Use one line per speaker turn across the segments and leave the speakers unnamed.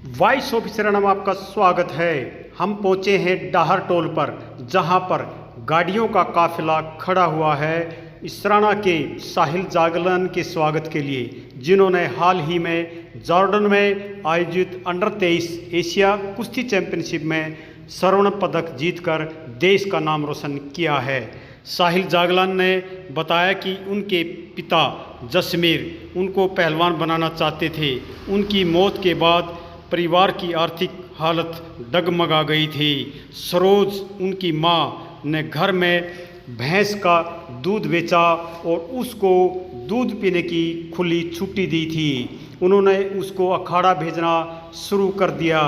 Vice officer में आपका स्वागत है। हम पहुंचे हैं डाहर टोल पर, जहां पर गाड़ियों का काफिला खड़ा हुआ है इसराना के साहिल जागलन के स्वागत के लिए, जिन्होंने हाल ही में जॉर्डन में आयोजित अंडर 23 एशिया कुश्ती चैंपियनशिप में स्वर्ण पदक जीतकर देश का नाम रोशन किया है। साहिल जागलन ने बताया कि उनके पिता जसमीर उनको पहलवान बनाना चाहते थे। उनकी मौत के बाद परिवार की आर्थिक हालत डगमगा गई थी। सरोज उनकी माँ ने घर में भैंस का दूध बेचा और उसको दूध पीने की खुली छुट्टी दी थी। उन्होंने उसको अखाड़ा भेजना शुरू कर दिया।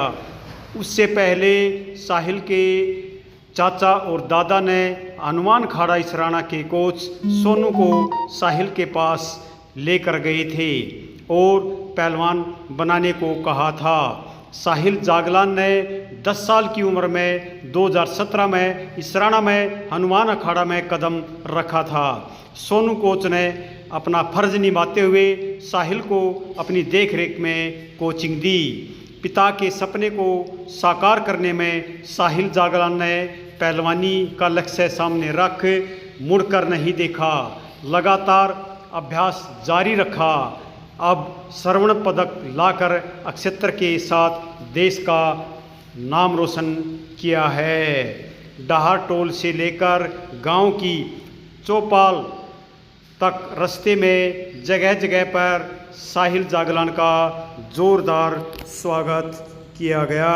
उससे पहले साहिल के चाचा और दादा ने हनुमान खाड़ा इसराना के कोच सोनू को साहिल के पास लेकर गए थे और पहलवान बनाने को कहा था। साहिल जागलान ने 10 साल की उम्र में 2017 में इसराना में हनुमान अखाड़ा में कदम रखा था। सोनू कोच ने अपना फर्ज निभाते हुए साहिल को अपनी देखरेख में कोचिंग दी। पिता के सपने को साकार करने में साहिल जागलान ने पहलवानी का लक्ष्य सामने रख मुड़कर नहीं देखा, लगातार अभ्यास जारी रखा। अब स्वर्ण पदक लाकर अक्षत्र के साथ देश का नाम रोशन किया है। डाहर टोल से लेकर गांव की चौपाल तक रास्ते में जगह जगह पर साहिल जागलान का जोरदार स्वागत किया गया।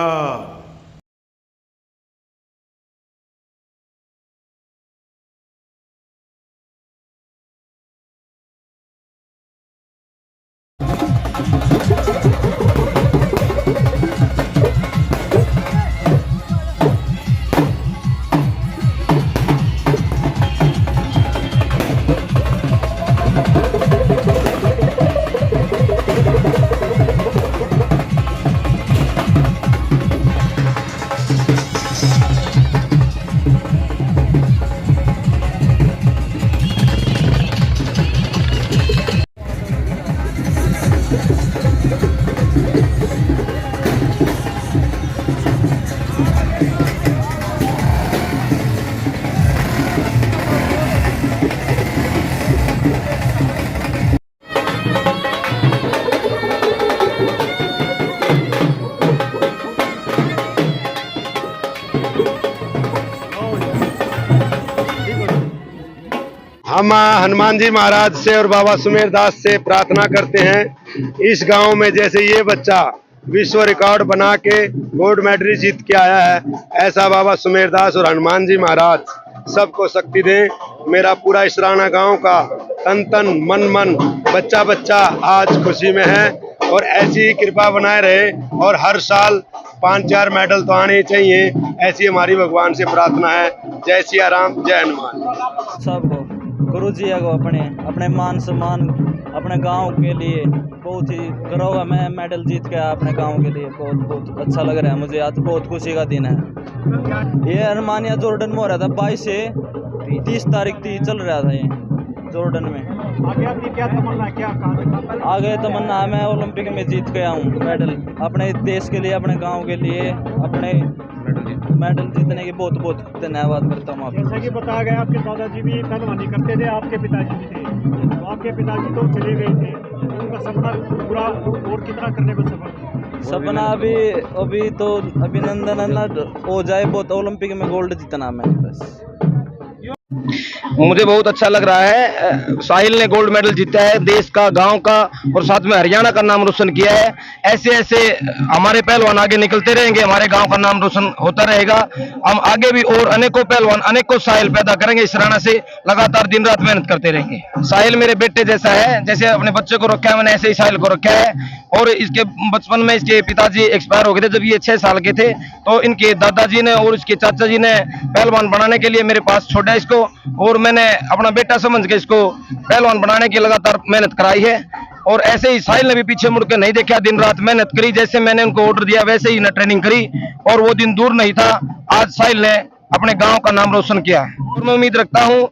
हम हनुमान जी महाराज से और बाबा सुमेर दास से प्रार्थना करते हैं, इस गांव में जैसे ये बच्चा विश्व रिकॉर्ड बना के गोल्ड मेडल जीत के आया है, ऐसा बाबा सुमेर दास और हनुमान जी महाराज सबको शक्ति दें। मेरा पूरा इसराना गांव का तन तन मन मन बच्चा बच्चा आज खुशी में है और ऐसी ही कृपा बनाए रहे और हर साल 5-4 मेडल तो आने चाहिए, ऐसी हमारी भगवान से प्रार्थना है। जय सिया राम, जय हनुमान।
सबको गुरु जी को अपने मान सम्मान अपने गांव के लिए बहुत ही गर्व है। मैं मेडल जीत के आया अपने गांव के लिए, बहुत अच्छा लग रहा है मुझे। आज बहुत खुशी का दिन है। ये अरमानिया जॉर्डन में हो रहा था, 22 से 30 तारीख चल रहा था ये जॉर्डन में।
आगे आपकी क्या तमन्ना है? क्या
आगे तमन्ना है, मैं ओलंपिक में जीत के आया हूँ मेडल, अपने देश के लिए, अपने गाँव के लिए, अपने मेडल जीतने की बहुत बहुत धन्यवाद करता हूँ।
जैसा कि बताया गया, आपके दादाजी भी पहलवानी करते थे, आपके पिताजी भी थे, तो आपके पिताजी तो चले गए थे, उनका सपना पूरा और कितना करने को
सपना अभी तो अभिनंदन हो जाए, बहुत ओलंपिक में गोल्ड जीतना मैं बस।
मुझे बहुत अच्छा लग रहा है। साहिल ने गोल्ड मेडल जीता है, देश का, गांव का और साथ में हरियाणा का नाम रोशन किया है। ऐसे ऐसे हमारे पहलवान आगे निकलते रहेंगे, हमारे गांव का नाम रोशन होता रहेगा। हम आगे भी और अनेकों पहलवान, अनेकों साहिल पैदा करेंगे। इसराना से लगातार दिन रात मेहनत करते रहेंगे। साहिल मेरे बेटे जैसा है, जैसे अपने बच्चे को रखा है मैंने, ऐसे ही साहिल को रखा है। और इसके बचपन में इसके पिताजी एक्सपायर हो गए थे जब ये 6 साल के थे, तो इनके दादाजी ने और इसके चाचा जी ने पहलवान बनाने के लिए मेरे पास छोड़ा इसको, और मैंने अपना बेटा समझ के इसको पहलवान बनाने की लगातार मेहनत कराई है। और ऐसे ही साहिल ने भी पीछे मुड़ के नहीं देखा, दिन रात मेहनत करी। जैसे मैंने उनको ऑर्डर दिया वैसे ही ना ट्रेनिंग करी और वो दिन दूर नहीं था। आज साहिल ने अपने गांव का नाम रोशन किया है। और मैं उम्मीद रखता हूं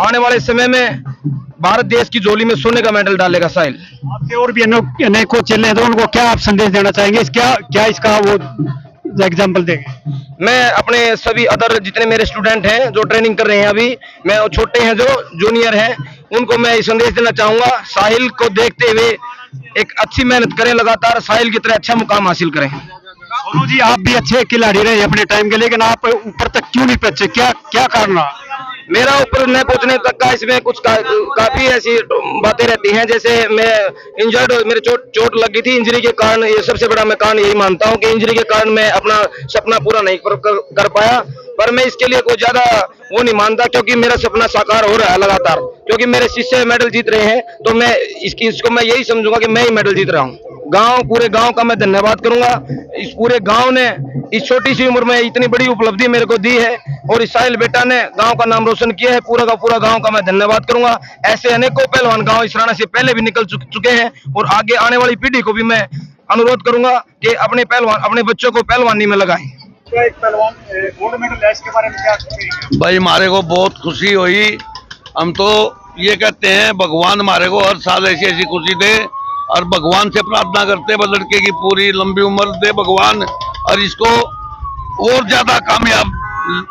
आने वाले समय में भारत देश की झोली में सोने का मेडल डालेगा साहिल।
आपके और भी अनेकों चेले हैं, तो उनको क्या आप संदेश देना चाहेंगे? क्या इसका वो एग्जाम्पल देंगे?
मैं अपने सभी अदर जितने मेरे स्टूडेंट हैं जो ट्रेनिंग कर रहे हैं अभी, मैं और छोटे हैं जो जूनियर हैं, उनको मैं ये संदेश देना चाहूंगा, साहिल को देखते हुए एक अच्छी मेहनत करें, लगातार साहिल की तरह अच्छा मुकाम हासिल करें।
सोनू जी, आप भी अच्छे खिलाड़ी रहे अपने टाइम के, लेकिन आप ऊपर तक क्यों नहीं पहुंचे? क्या कारण रहा?
मेरा ऊपर न पहुंचने तक का इसमें कुछ काफी ऐसी बातें रहती हैं, जैसे मैं इंजर्ड, मेरे चोट लगी थी, इंजरी के कारण, ये सबसे बड़ा मैं कारण यही मानता हूं कि इंजरी के कारण मैं अपना सपना पूरा नहीं कर पाया। पर मैं इसके लिए कोई ज्यादा वो नहीं मानता, क्योंकि मेरा सपना साकार हो रहा है लगातार, क्योंकि मेरे शिष्य मेडल जीत रहे हैं, तो मैं इसको मैं यही समझूंगा कि मैं ही मेडल जीत रहा हूँ। पूरे गांव का मैं धन्यवाद करूंगा। इस पूरे गांव ने इस छोटी सी उम्र में इतनी बड़ी उपलब्धि मेरे को दी है, और इस साहिल बेटा ने गांव का नाम रोशन किया है। पूरा का पूरा गांव का मैं धन्यवाद करूंगा। ऐसे अनेकों पहलवान गांव इसराना से पहले भी निकल चुके हैं, और आगे आने वाली पीढ़ी को भी मैं अनुरोध करूंगा कि अपने बच्चों को पहलवानी में लगाएं।
एक पहलवान गोल्ड मेडल है, इसके बारे में क्या कहेंगे?
भाई हमारे को बहुत खुशी हुई। हम तो ये कहते हैं भगवान हमारे को हर साल ऐसी ऐसी खुशी दे, और भगवान से प्रार्थना करते हैं लड़के की पूरी लंबी उम्र दे भगवान, और इसको और ज्यादा कामयाब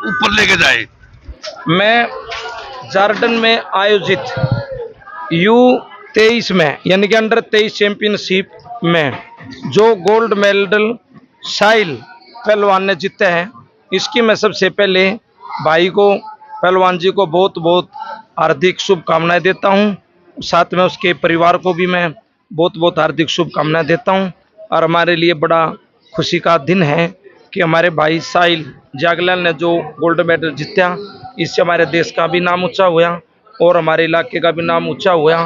ऊपर लेके जाए।
मैं जार्डन में आयोजित U23 में यानी कि अंडर 23 चैंपियनशिप में जो गोल्ड मेडल साहिल पहलवान ने जीते हैं, इसकी मैं सबसे पहले भाई को, पहलवान जी को बहुत बहुत हार्दिक शुभकामनाएं देता हूं। साथ में उसके परिवार को भी मैं बहुत बहुत हार्दिक शुभकामनाएं देता हूं। और हमारे लिए बड़ा खुशी का दिन है कि हमारे भाई साहिल जागलाल ने जो गोल्ड मेडल जीता, इससे हमारे देश का भी नाम ऊंचा हुआ और हमारे इलाके का भी नाम ऊंचा हुआ।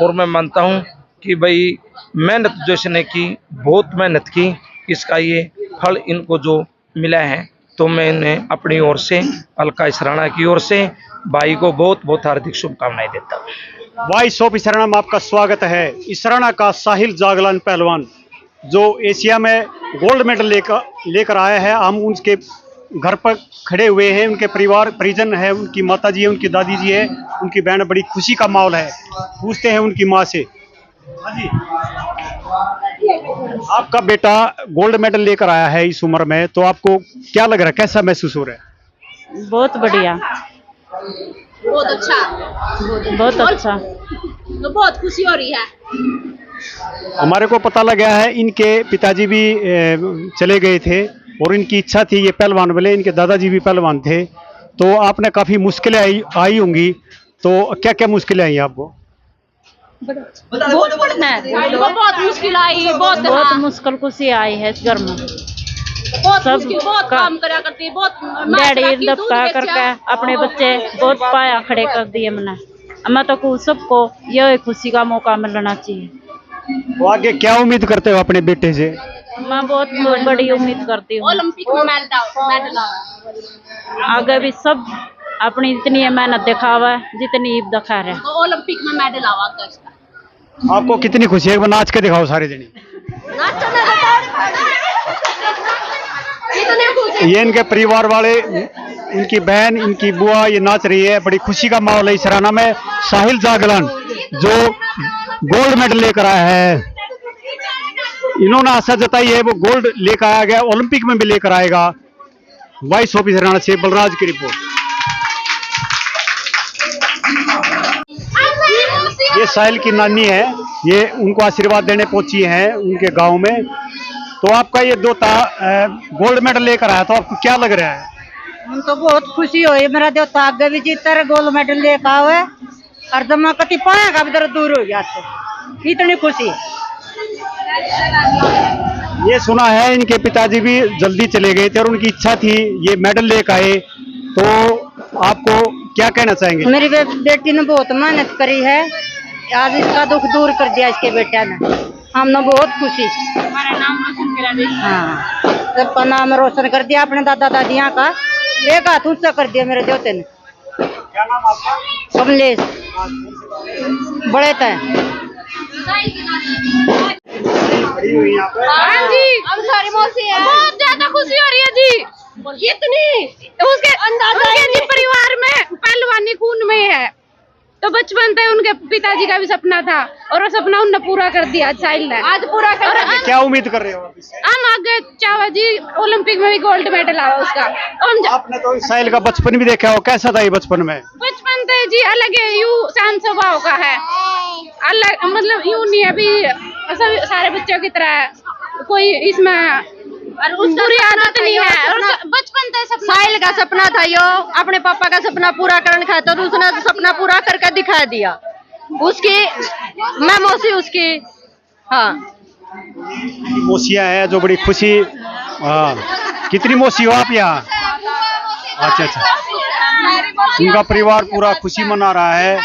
और मैं मानता हूं कि भाई मेहनत जो इसने की, बहुत मेहनत की, इसका ये फल इनको जो मिला है, तो मैं इन्हें अपनी ओर से, अलका इसराना की ओर से भाई को बहुत बहुत हार्दिक शुभकामनाएं देता हूँ।
वॉइस ऑफ इसराना में आपका स्वागत है। इसराना का साहिल जागलान पहलवान जो एशिया में गोल्ड मेडल लेकर आया है, हम उनके घर पर खड़े हुए हैं, उनके परिजन है, उनकी माता जी है, उनकी दादी जी है, उनकी बहन, बड़ी खुशी का माहौल है। पूछते हैं उनकी माँ से। हाँ जी, आपका बेटा गोल्ड मेडल लेकर आया है इस उम्र में, तो आपको क्या लग रहा है, कैसा महसूस हो रहा है?
बहुत बढ़िया,
बहुत अच्छा,
बहुत अच्छा,
तो बहुत खुशी हो रही है।
हमारे को पता लगा है इनके पिताजी भी चले गए थे, और इनकी इच्छा थी ये पहलवान बने, इनके दादाजी भी पहलवान थे, तो आपने काफ़ी मुश्किलें आई होंगी, तो क्या क्या मुश्किलें आई आपको?
बहुत मुश्किल आई,
बहुत मुश्किल खुशी आई है इस घर में।
बहुत मुश्किल, बहुत काम करा करती है, बहुत
डैडी दबका करके अपने बच्चे बहुत पाया खड़े कर दिए मैंने। मैं तो कहूँ सबको यह खुशी का मौका मिलना चाहिए।
तो आगे क्या उम्मीद करते हो अपने बेटे से?
मैं बहुत बड़ी उम्मीद करती हूँ,
ओलंपिक में मेडल
आगे भी सब अपनी इतनी मेहनत दिखावा जितनी ईब दिखा रहे,
तो ओलंपिक में मेडल आवा कर।
आपको कितनी खुशी है? एक बार नाच के दिखाओ सारे जने। ये इनके परिवार वाले, इनकी बहन, इनकी बुआ, ये नाच रही है, बड़ी खुशी का माहौल है इसराना में। साहिल जागलान जो गोल्ड मेडल लेकर आया है, इन्होंने आशा जताई है वो गोल्ड लेकर आया गया, ओलंपिक में भी लेकर आएगा। वॉइस ऑफ इसराना से बलराज की रिपोर्ट। ये साहिल की नानी है, ये उनको आशीर्वाद देने पहुंची हैं उनके गांव में। तो आपका ये दोता गोल्ड मेडल लेकर आया, तो आपको क्या लग रहा है?
हमको बहुत खुशी हुई, मेरा दोता आगे भी जीता रहे, गोल्ड मेडल लेकर आवे, और जब मैं कति पाएगा भी दूर हो गया, तो इतनी खुशी है।
ये सुना है इनके पिताजी भी जल्दी चले गए थे और उनकी इच्छा थी ये मेडल लेकर आए, तो आपको क्या कहना चाहेंगे?
मेरी बेटी ने बहुत मेहनत करी है, आज इसका दुख दूर कर दिया इसके बेटा ने, हमने बहुत खुशी,
हमारा नाम रोशन करा दे।
हाँ, सबका नाम रोशन कर दिया, अपने दादा दादियाँ का एक हाथ ऊंचा कर दिया मेरे देवते ने।
क्या नाम आपका?
कमलेश बड़े थे।
खड़ी हुई यहाँ पर।
हाँ जी, हम सारी मौसी है, बहुत ज्यादा खुशी हो रही है जी। कितनी उसके जी परिवार में पहलवानी खून में है, तो बचपन से उनके पिताजी का भी सपना था और वो सपना उन्होंने पूरा कर दिया साहिल ने, आज पूरा कर दिया।
क्या उम्मीद कर रहे हो आप इससे?
हम आगे चावा जी ओलंपिक में भी गोल्ड मेडल आवा उसका।
आपने तो साहिल का बचपन भी देखा हो, कैसा था ये बचपन में?
बचपन से जी अलग है, यूं शांत स्वभाव का है, अलग मतलब यूं नहीं है अभी सब सारे बच्चों की तरह, कोई इसमें बुरी आदत नहीं है। और बचपन से
साहिल का सपना था यो अपने पापा का सपना पूरा करना चाहता तो उसने सपना पूरा करके दिखा दिया। उसकी मैं मौसी उसकी, हाँ
मौसिया है जो बड़ी खुशी। हाँ, कितनी मौसी हो आप यहाँ? अच्छा अच्छा, उनका परिवार पूरा खुशी मना रहा है।